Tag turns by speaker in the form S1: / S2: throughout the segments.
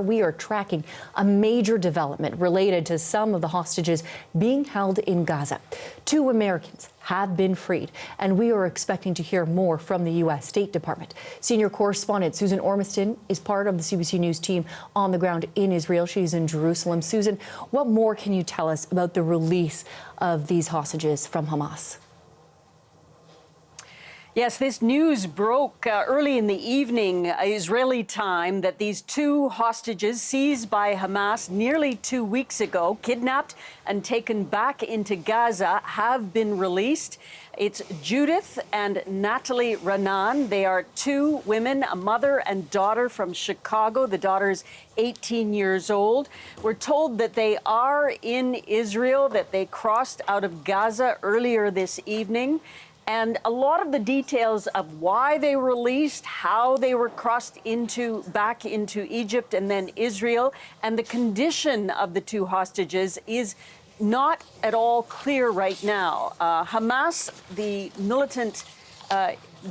S1: We are tracking a major development related to some of the hostages being held in Gaza. 2 Americans have been freed, and we are expecting to hear more from the U.S. State Department. Senior correspondent Susan Ormiston is part of the CBC News team on the ground in Israel. She's in Jerusalem. Susan, what more can you tell us about the release of these hostages from Hamas?
S2: Yes, this news broke early in the evening, Israeli time, that these 2 hostages seized by Hamas nearly 2 weeks ago, kidnapped and taken back into Gaza, have been released. It's Judith and Natalie Raanan. They are 2 women, a mother and daughter from Chicago. The daughter's 18 years old. We're told that they are in Israel, that they crossed out of Gaza earlier this evening. And a lot of the details of why they were released, how they were crossed back into Egypt and then Israel, and the condition of the 2 hostages is not at all clear right now. Hamas, the militant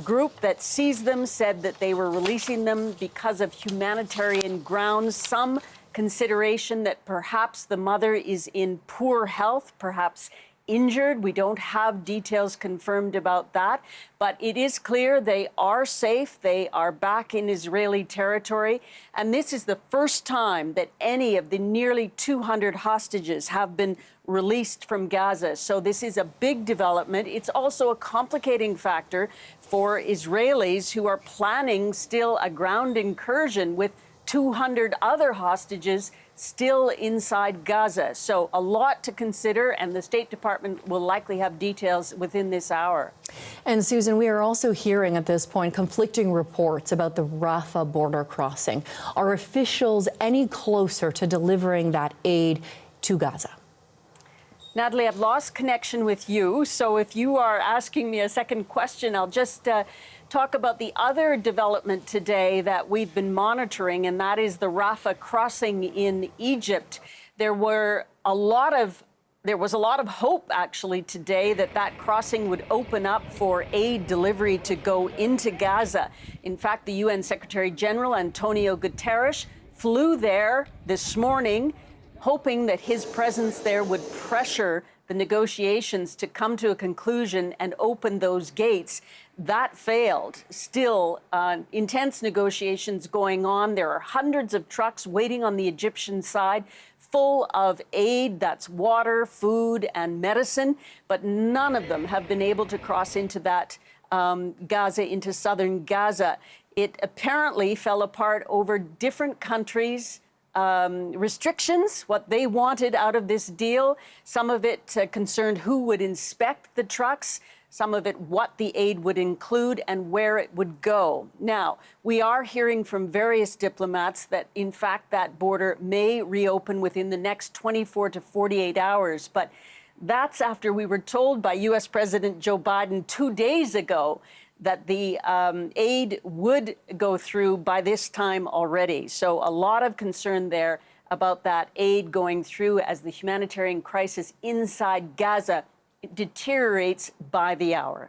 S2: group that seized them, said that they were releasing them because of humanitarian grounds. Some consideration that perhaps the mother is in poor health, perhaps injured. We don't have details confirmed about that, but it is clear they are safe. They are back in Israeli territory. And this is the first time that any of the nearly 200 hostages have been released from Gaza. So this is a big development. It's also a complicating factor for Israelis who are planning still a ground incursion with 200 other hostages still inside Gaza. So a lot to consider, and the State Department will likely have details within this hour.
S1: And Susan, we are also hearing at this point conflicting reports about the Rafah border crossing. Are officials any closer to delivering that aid to Gaza?
S2: Natalie, I've lost connection with you, so if you are asking me a second question, I'll just talk about the other development today that we've been monitoring, and that is the Rafah crossing in Egypt. There was a lot of hope, actually, today that crossing would open up for aid delivery to go into Gaza. In fact, the UN Secretary General Antonio Guterres flew there this morning, hoping that his presence there would pressure the negotiations to come to a conclusion and open those gates. That failed. Still, intense negotiations going on. There are hundreds of trucks waiting on the Egyptian side, full of aid, that's water, food, and medicine, but none of them have been able to cross into that Gaza, into southern Gaza. It apparently fell apart over different countries' restrictions, what they wanted out of this deal. Some of it concerned who would inspect the trucks, some of it what the aid would include and where it would go. Now, we are hearing from various diplomats that, in fact, that border may reopen within the next 24 to 48 hours. But that's after we were told by U.S. President Joe Biden 2 days ago that the aid would go through by this time already. So a lot of concern there about that aid going through as the humanitarian crisis inside Gaza deteriorates by the hour.